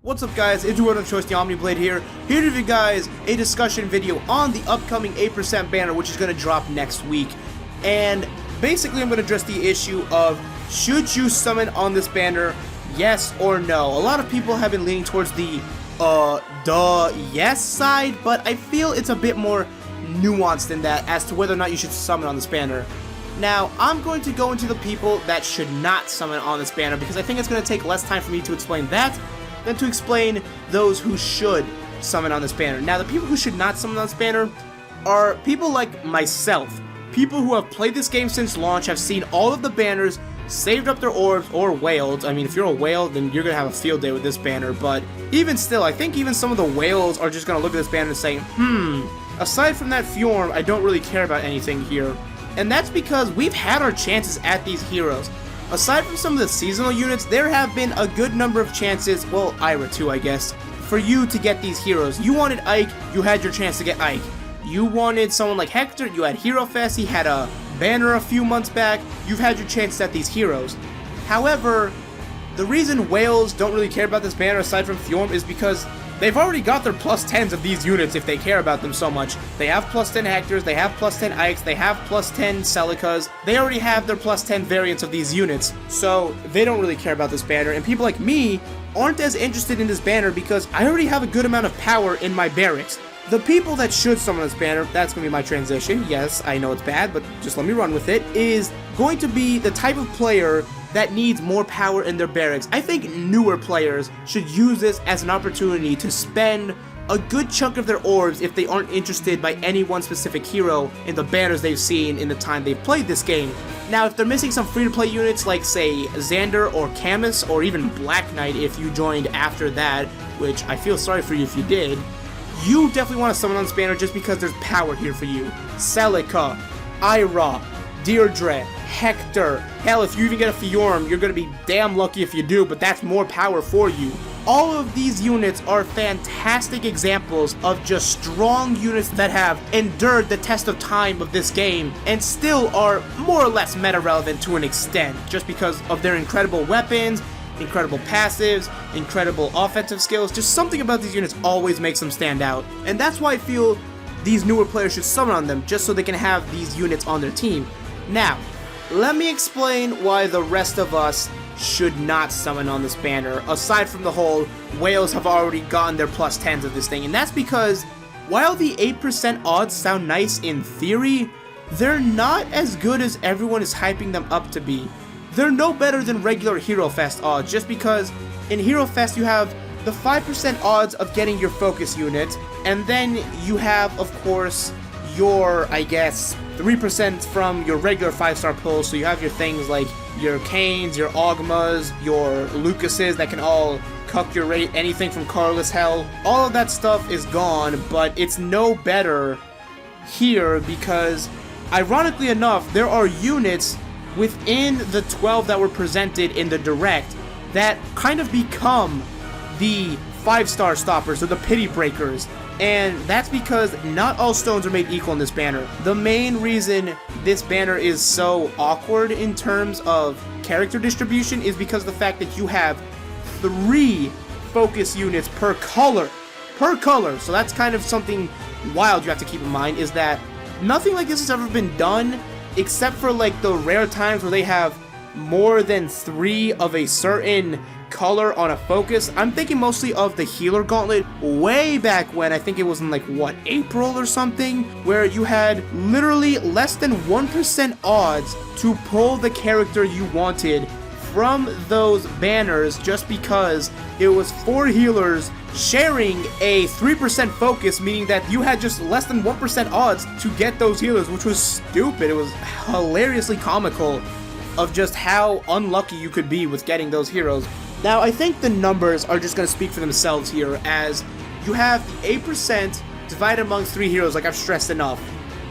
What's up guys, it's your choice, the Omniblade here to give you guys a discussion video on the upcoming 8% banner, which is going to drop next week. And basically I'm going to address the issue of, should you summon on this banner, yes or no? A lot of people have been leaning towards the yes side, but I feel it's a bit more nuanced than that as to whether or not you should summon on this banner. Now, I'm going to go into the people that should not summon on this banner, because I think it's going to take less time for me to explain that than to explain those who should summon on this banner. Now, the people who should not summon on this banner are people like myself, people who have played this game since launch, have seen all of the banners, saved up their orbs, or whaled. I mean, if you're a whale, then you're going to have a field day with this banner, but even still, I think even some of the whales are just going to look at this banner and say, aside from that Fjorm, I don't really care about anything here. And that's because we've had our chances at these heroes. Aside from some of the seasonal units, there have been a good number of chances, well, Ira too, I guess, for you to get these heroes. You wanted Ike, you had your chance to get Ike. You wanted someone like Hector, you had Hero Fest, he had a banner a few months back, you've had your chance at these heroes. However, the reason whales don't really care about this banner aside from Fjorm is because they've already got their plus 10s of these units if they care about them so much. They have plus 10 Hectors, they have plus 10 Ikes, they have plus 10 Celicas. They already have their plus 10 variants of these units, so they don't really care about this banner. And people like me aren't as interested in this banner because I already have a good amount of power in my barracks. The people that should summon this banner, that's going to be my transition. Yes, I know it's bad, but just let me run with it, is going to be the type of player that needs more power in their barracks. I think newer players should use this as an opportunity to spend a good chunk of their orbs if they aren't interested by any one specific hero in the banners they've seen in the time they've played this game. Now, if they're missing some free-to-play units like, say, Xander or Camus, or even Black Knight if you joined after that, which I feel sorry for you if you did, you definitely want to summon on this banner just because there's power here for you. Celica, Ira, Deirdre, Hector, hell, if you even get a Fjorm, you're going to be damn lucky if you do, but that's more power for you. All of these units are fantastic examples of just strong units that have endured the test of time of this game and still are more or less meta relevant to an extent, just because of their incredible weapons, incredible passives, incredible offensive skills. Just something about these units always makes them stand out, and that's why I feel these newer players should summon on them, just so they can have these units on their team. Now, let me explain why the rest of us should not summon on this banner, aside from the whole whales have already gotten their plus 10s of this thing. And that's because, while the 8% odds sound nice in theory, they're not as good as everyone is hyping them up to be. They're no better than regular Hero Fest odds, just because in Hero Fest you have the 5% odds of getting your focus unit, and then you have, of course, your, I guess, 3% from your regular 5-star pulls. So you have your things like your Canes, your Ogmas, your Lucases that can all cuck your rate, anything from Carless Hell. All of that stuff is gone, but it's no better here because, ironically enough, there are units within the 12 that were presented in the Direct that kind of become the 5-star stoppers or the pity breakers. And that's because not all stones are made equal in this banner. The main reason this banner is so awkward in terms of character distribution is because of the fact that you have 3 focus units per color. So that's kind of something wild you have to keep in mind, is that nothing like this has ever been done except for like the rare times where they have more than 3 of a certain color on a focus. I'm thinking mostly of the Healer Gauntlet way back when, I think it was in like, what, April or something, where you had literally less than 1% odds to pull the character you wanted from those banners just because it was 4 healers sharing a 3% focus, meaning that you had just less than 1% odds to get those healers, which was stupid. It was hilariously comical of just how unlucky you could be with getting those heroes. Now, I think the numbers are just going to speak for themselves here, as you have the 8% divided among 3 heroes, like I've stressed enough.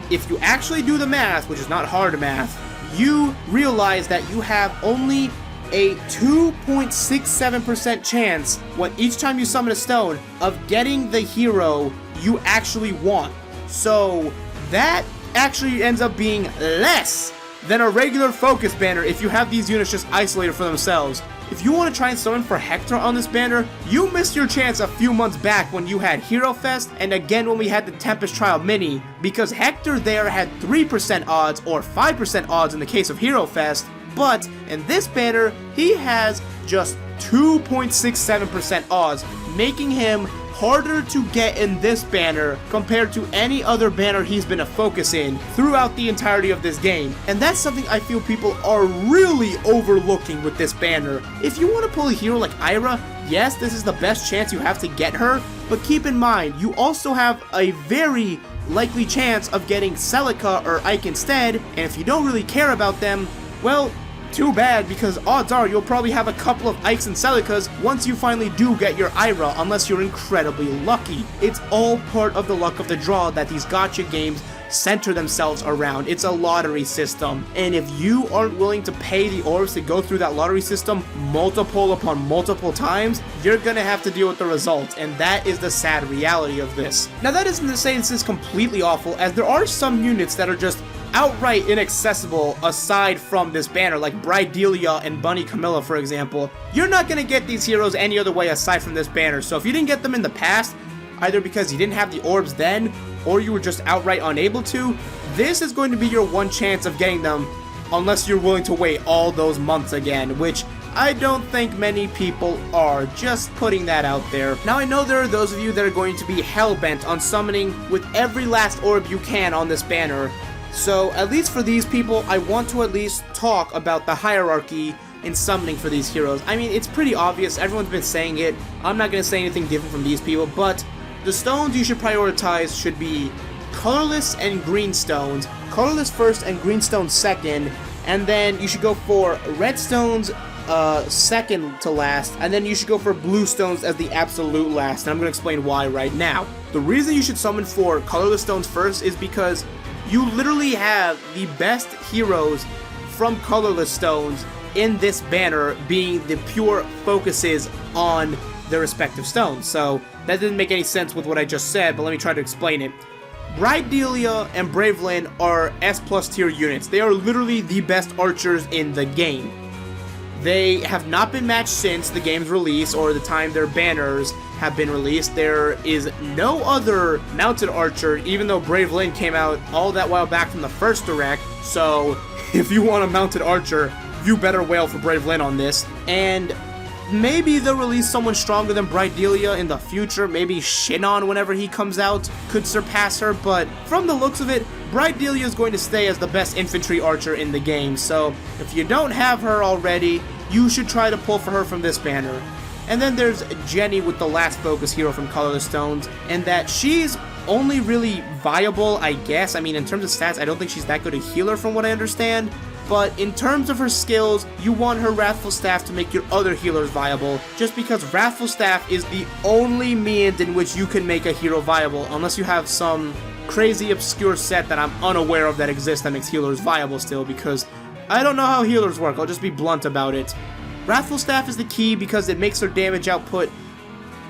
If you actually do the math, which is not hard math, you realize that you have only a 2.67% chance when each time you summon a stone of getting the hero you actually want. So that actually ends up being less than a regular focus banner if you have these units just isolated for themselves. if you want to try and summon for Hector on this banner, you missed your chance a few months back when you had Hero Fest, and again when we had the Tempest Trial Mini, because Hector there had 3% odds or 5% odds in the case of Hero Fest, but in this banner, he has just 2.67% odds, making him harder to get in this banner compared to any other banner he's been a focus in throughout the entirety of this game. And that's something I feel people are really overlooking with this banner. If you want to pull a hero like Ira, yes, this is the best chance you have to get her, but keep in mind, you also have a very likely chance of getting Celica or Ike instead, and if you don't really care about them, well, too bad, because odds are you'll probably have a couple of Ikes and Celicas once you finally do get your Ira, unless you're incredibly lucky. It's all part of the luck of the draw that these gacha games center themselves around. It's a lottery system, and if you aren't willing to pay the orbs to go through that lottery system multiple upon multiple times, you're gonna have to deal with the results, and that is the sad reality of this. Now that isn't to say this is completely awful, as there are some units that are just outright inaccessible aside from this banner, like Bridelia and Bunny Camilla, for example. You're not going to get these heroes any other way aside from this banner, so if you didn't get them in the past, either because you didn't have the orbs then, or you were just outright unable to, this is going to be your one chance of getting them, unless you're willing to wait all those months again, which I don't think many people are, just putting that out there. Now I know there are those of you that are going to be hell-bent on summoning with every last orb you can on this banner, so at least for these people, I want to at least talk about the hierarchy in summoning for these heroes. I mean, it's pretty obvious, everyone's been saying it, I'm not going to say anything different from these people, but the stones you should prioritize should be colorless and green stones. Colorless first and green stones second, and then you should go for red stones second to last, and then you should go for blue stones as the absolute last, and I'm going to explain why right now. The reason you should summon for colorless stones first is because you literally have the best heroes from colorless stones in this banner being the pure focuses on their respective stones. So that didn't make any sense with what I just said, but let me try to explain it. Bridelia and Bravelyn are S+ tier units. They are literally the best archers in the game. They have not been matched since the game's release or the time their banners have been released. There is no other mounted archer, even though Bravelyn came out all that while back from the first direct. So if you want a mounted archer, you better wail for Bravelyn on this. And maybe they'll release someone stronger than Bridelia in the future. Maybe Shinon, whenever he comes out, could surpass her. But from the looks of it, Bridelia is going to stay as the best infantry archer in the game. So if you don't have her already, you should try to pull for her from this banner. And then there's Jenny with the last focus hero from Colorless Stones, and that she's only really viable, I guess. I mean, in terms of stats, I don't think she's that good a healer from what I understand. But in terms of her skills, you want her Wrathful Staff to make your other healers viable, just because Wrathful Staff is the only means in which you can make a hero viable, unless you have some crazy obscure set that I'm unaware of that exists that makes healers viable still, because I don't know how healers work, I'll just be blunt about it. Wrathful Staff is the key because it makes their damage output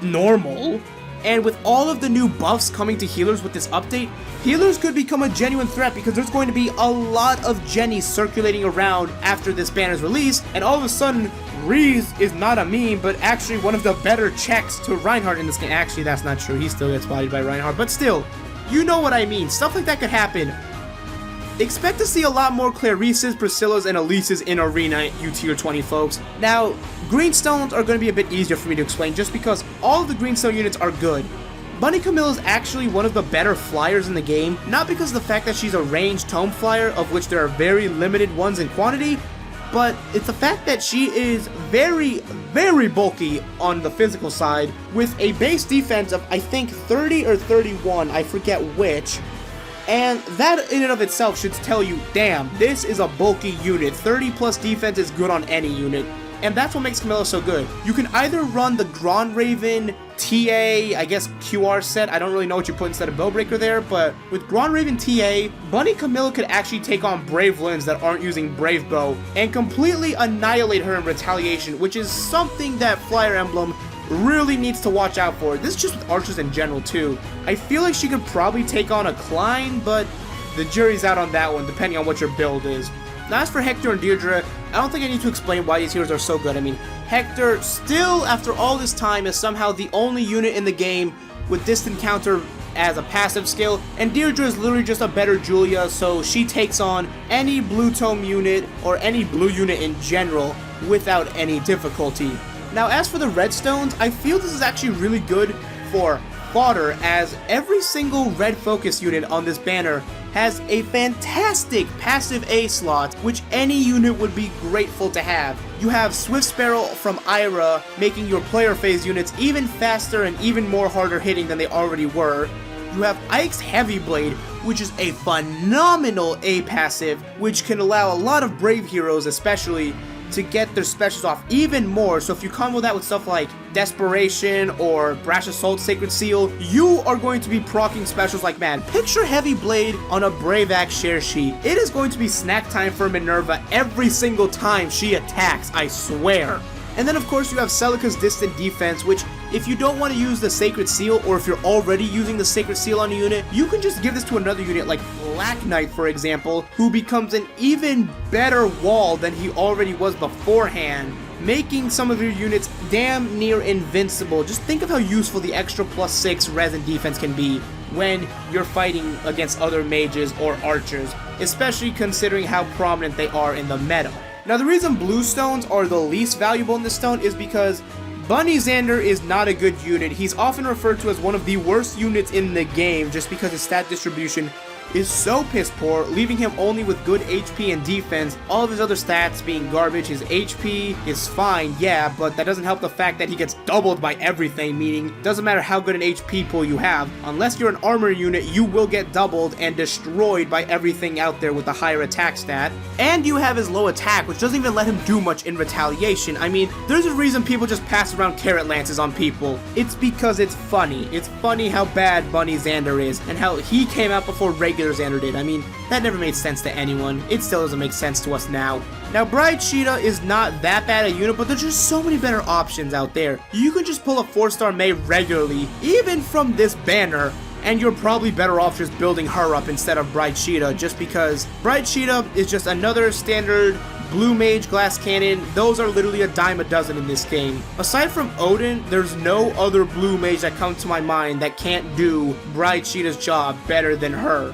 normal, and with all of the new buffs coming to healers with this update, healers could become a genuine threat because there's going to be a lot of Jennies circulating around after this banner's release, and all of a sudden, Reese is not a meme, but actually one of the better checks to Reinhardt in this game. Actually, that's not true, he still gets bodied by Reinhardt, but still, you know what I mean, stuff like that could happen. Expect to see a lot more Clarices, Priscillas, and Elises in Arena U Tier 20, folks. Now, Greenstones are going to be a bit easier for me to explain just because all of the Greenstone units are good. Bunny Camilla is actually one of the better flyers in the game, not because of the fact that she's a ranged tome flyer, of which there are very limited ones in quantity, but it's the fact that she is very, very bulky on the physical side, with a base defense of, I think, 30 or 31, I forget which. And that in and of itself should tell you, damn, this is a bulky unit. 30 plus defense is good on any unit. And that's what makes Camilla so good. You can either run the Gronraven TA, I guess QR set, I don't really know what you put instead of Bowbreaker there, but with Gronraven TA, Bunny Camilla could actually take on Bravelins that aren't using Brave Bow and completely annihilate her in retaliation, which is something that Flyer Emblem really needs to watch out for. This is just with archers in general too. I feel like she could probably take on a Klein, but the jury's out on that one depending on what your build is. Now as for Hector and Deirdre, I don't think I need to explain why these heroes are so good. I mean, Hector, still after all this time, is somehow the only unit in the game with distant counter as a passive skill, and Deirdre is literally just a better Julia, so she takes on any blue tome unit or any blue unit in general without any difficulty. Now as for the redstones, I feel this is actually really good for fodder, as every single red focus unit on this banner has a fantastic passive A slot, which any unit would be grateful to have. You have Swift Sparrow from Ira, making your player phase units even faster and even more harder hitting than they already were. You have Ike's Heavy Blade, which is a phenomenal A passive, which can allow a lot of brave heroes especially to get their specials off even more. So if you combo that with stuff like Desperation or Brash Assault Sacred Seal, you are going to be proccing specials like mad. Picture Heavy Blade on a Brave Axe share sheet. It is going to be snack time for Minerva every single time she attacks, I swear. And then of course you have Celica's Distant Defense, which if you don't want to use the Sacred Seal, or if you're already using the Sacred Seal on a unit, you can just give this to another unit like Black Knight, for example, who becomes an even better wall than he already was beforehand, making some of your units damn near invincible. Just think of how useful the extra +6 res and defense can be when you're fighting against other mages or archers, especially considering how prominent they are in the meta. Now the reason blue stones are the least valuable in this stone is because Bunny Xander is not a good unit. He's often referred to as one of the worst units in the game just because his stat distribution is so piss poor, leaving him only with good HP and defense, all of his other stats being garbage. His HP is fine, yeah, but that doesn't help the fact that he gets doubled by everything, meaning doesn't matter how good an HP pool you have, unless you're an armor unit, you will get doubled and destroyed by everything out there with a higher attack stat. And you have his low attack, which doesn't even let him do much in retaliation. I mean, there's a reason people just pass around carrot lances on people. It's because it's funny. It's funny how bad Bunny Xander is, and how he came out before regular Xander did. I mean, that never made sense to anyone. It still doesn't make sense to us now. Now, Bride Cheetah is not that bad a unit, but there's just so many better options out there. You can just pull a 4-star May regularly, even from this banner, and you're probably better off just building her up instead of Bride Cheetah, just because Bride Cheetah is just another standard Blue Mage Glass Cannon. Those are literally a dime a dozen in this game. Aside from Odin, there's no other Blue Mage that comes to my mind that can't do Bride Cheetah's job better than her.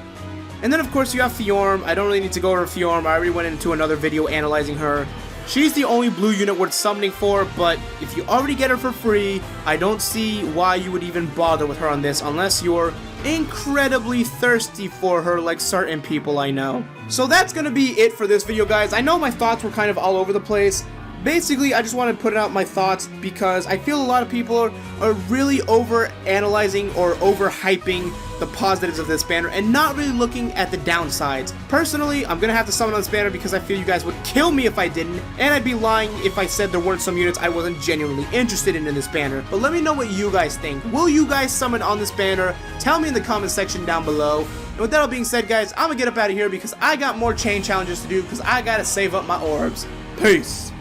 And then of course you have Fjorm. I don't really need to go over Fjorm. I already went into another video analyzing her. She's the only blue unit worth summoning for, but if you already get her for free, I don't see why you would even bother with her on this unless you're incredibly thirsty for her like certain people I know. So that's gonna be it for this video, guys. I know my thoughts were kind of all over the place. Basically, I just want to put out my thoughts because I feel a lot of people are really over-analyzing or over-hyping the positives of this banner and not really looking at the downsides. Personally, I'm going to have to summon on this banner because I feel you guys would kill me if I didn't, and I'd be lying if I said there weren't some units I wasn't genuinely interested in this banner. But let me know what you guys think. Will you guys summon on this banner? Tell me in the comment section down below. And with that all being said, guys, I'm going to get up out of here because I got more chain challenges to do because I got to save up my orbs. Peace.